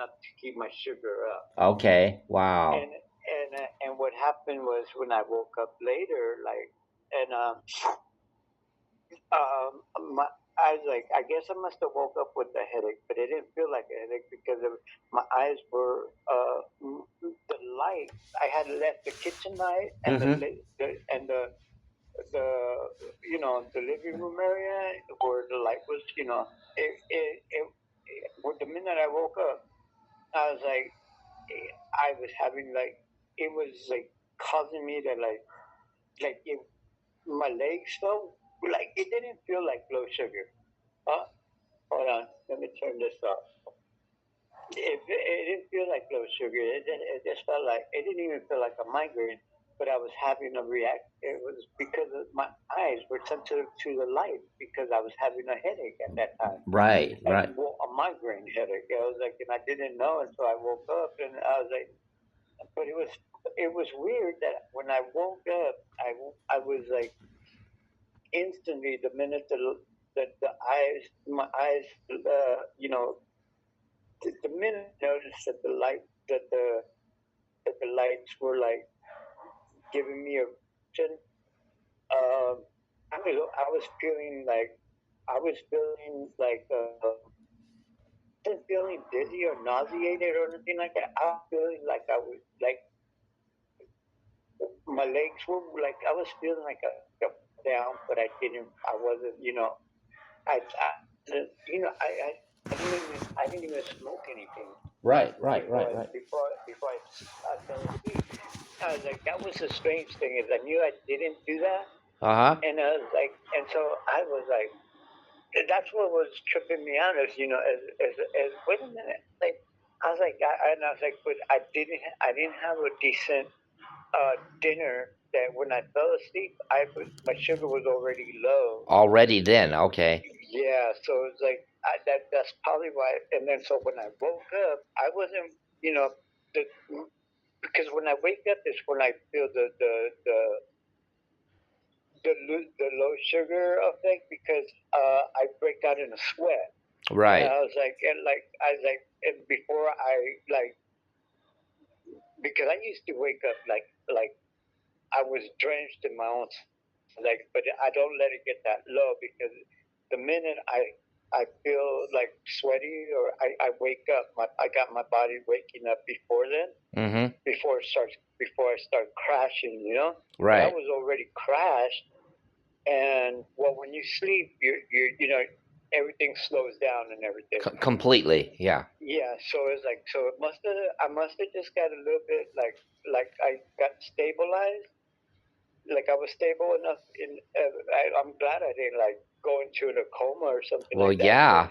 enough to keep my sugar up. Okay. Wow. And what happened was when I woke up later, like, and my I was like, I guess I must have woke up with a headache, but it didn't feel like a headache because my eyes were the light. I had left the kitchen light and Mm-hmm. the the living room area where the light was. The minute I woke up, I was like, I was having like it was like causing me to like if my legs felt like it didn't feel like low sugar. Huh? Hold on, let me turn this off. It didn't feel like low sugar. It just felt like it didn't even feel like a migraine, but I was having a react. It was because of my eyes were sensitive to the light because I was having a headache at that time, Right. and Right. well, a migraine headache. I was like, and I didn't know until I woke up, and I was like, but it was weird that when I woke up, I was like instantly the minute the eyes my eyes the minute I noticed that the lights were like giving me a vision, um, I was feeling like I was feeling like wasn't feeling dizzy or nauseated or anything like that. I was feeling like I was like my legs were like I was feeling like a down, but I wasn't. I didn't even smoke anything Right. Right. before Right. Right. I fell asleep. I was like, that was the strange thing is I knew I didn't do that, Uh huh. and I was like, and so I was like, that's what was tripping me out is as wait a minute, like I was like, and I was like, but I didn't have a decent dinner that when I fell asleep, my sugar was already low. Already then. Okay. Yeah, so it's like that's probably why. And then so when I woke up, I wasn't, the because when I wake up is when I feel the low sugar effect because I break out in a sweat. And Right. I was like, and before I like because I used to wake up like I was drenched in my own like, but I don't let it get that low because the minute I feel like sweaty or I wake up, I got my body waking up before then, Mm-hmm. before I start crashing, But I Right. was already crashed, and well, when you sleep, everything slows down and everything. Completely. Yeah. Yeah, so it's like I must have just got a little bit like I got stabilized, like I was stable enough I'm glad I didn't like go into a coma or something Well, like that. But yeah.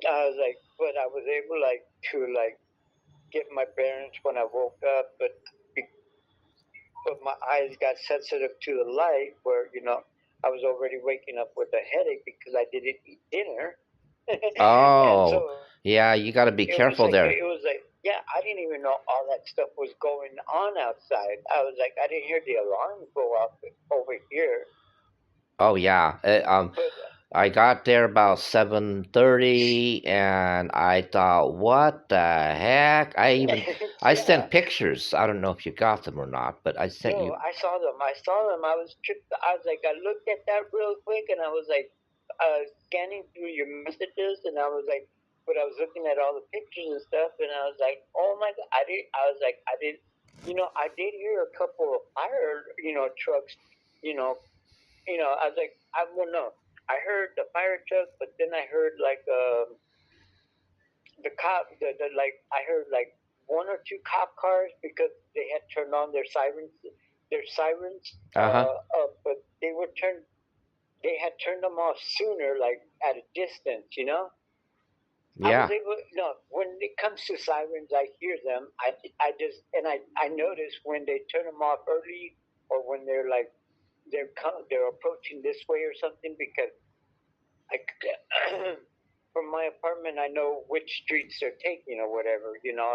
I was like, but I was able like to like get my bearings when I woke up, but my eyes got sensitive to the light where I was already waking up with a headache because I didn't eat dinner, and so Oh, yeah. You got to be careful there. it was like yeah, I didn't even know all that stuff was going on outside. I was like I didn't hear the alarm go off over here, Oh, yeah. but I got there about 7:30, and I thought, what the heck? I yeah. sent pictures. I don't know if you got them or not, but I sent Yo, you. I saw them. I saw them. I was tripped. I was like, I looked at that real quick, and I was like, scanning through your messages, and I was like, but I was looking at all the pictures and stuff, and I was like, oh my god, I did. I was like, I did. I did hear a couple of fire, trucks. You know, I was like, I don't know. I heard the fire truck, but then I heard like the cop. The like I heard like one or two cop cars because they had turned on their sirens, Uh huh. but they had turned them off sooner, like at a distance. I was Yeah. able, no, when it comes to sirens, I hear them. I just, and I notice when they turn them off early or when they're like, they're approaching this way or something because I, from my apartment, I know which streets they're taking or whatever.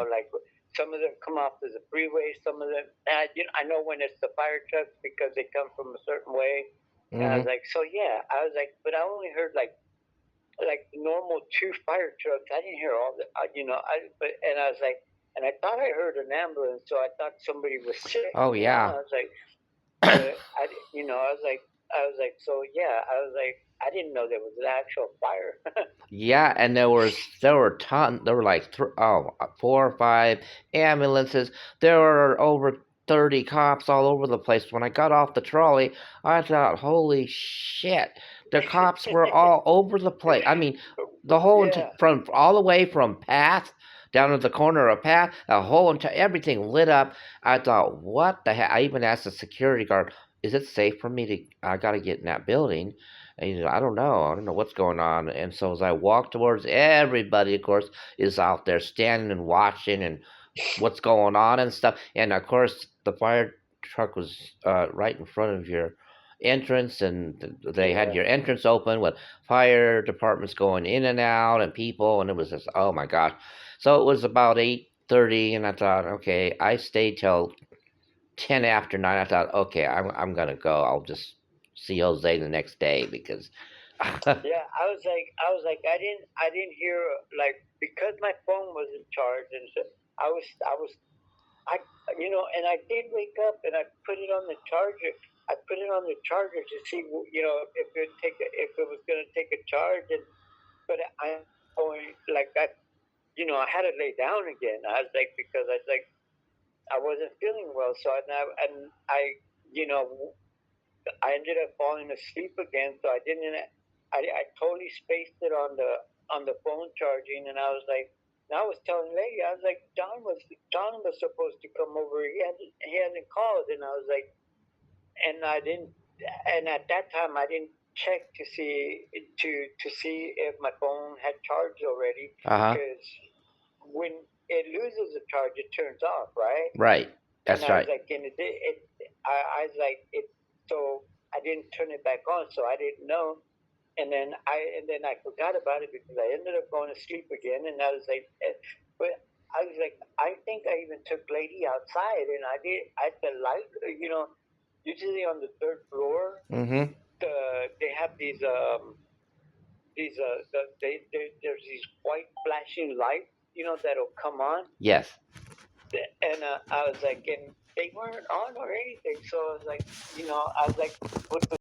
Like some of them come off as a freeway, some of them, I know when it's the fire trucks because they come from a certain way. And I was Mm-hmm. like, so yeah, I was like, but I only heard like like normal two fire trucks. I didn't hear all the, and I was like, and I thought I heard an ambulance, so I thought somebody was sick. Oh yeah. I was like, but I was like, so yeah, I was like, I didn't know there was an actual fire. Yeah, and there were like 4 or 5 ambulances. There were over 30 cops all over the place. When I got off the trolley, I thought, holy shit, the cops were all over the place. I mean, the whole Yeah. from all the way from Path down to the corner of Path, the whole entire everything lit up. I thought, what the heck? I even asked the security guard, "Is it safe for me to? I got to get in that building." And he's, I don't know. I don't know what's going on. And so as I walk towards, everybody, of course, is out there standing and watching and what's going on and stuff. And of course, the fire truck was right in front of your entrance, and they had Yeah. your entrance open with fire departments going in and out and people, and it was just, oh my gosh. So it was about 8:30, and I thought, okay, I stayed till 10 after 9. I thought, okay, I'm gonna go. I'll just see Jose the next day because. Yeah, I didn't hear, like, because my phone wasn't charged, and so I, and I did wake up and I put it on the charger. I put it on the charger to see, if it was gonna take a charge, and but I going like that, I had to lay down again. I was like, because I was like, I wasn't feeling well, so you know, I ended up falling asleep again. So I didn't. I totally spaced it on the phone charging, and I was like, and I was telling lady, I was like, John was supposed to come over. He hasn't called, and I was like, and I didn't. And at that time, I didn't check to see if my phone had charged already, Uh huh. because when it loses a charge, it turns off, right? Right. And That's I was right. like, I was like, so I didn't turn it back on, so I didn't know. And then I forgot about it because I ended up going to sleep again, and I was like, but I was like, I think I even took lady outside, and I did at the light, usually on the third floor, Mm-hmm. they have there's these white flashing lights, that'll come on, Yes. and I was like, and they weren't on or anything. So I was like, I was like, with the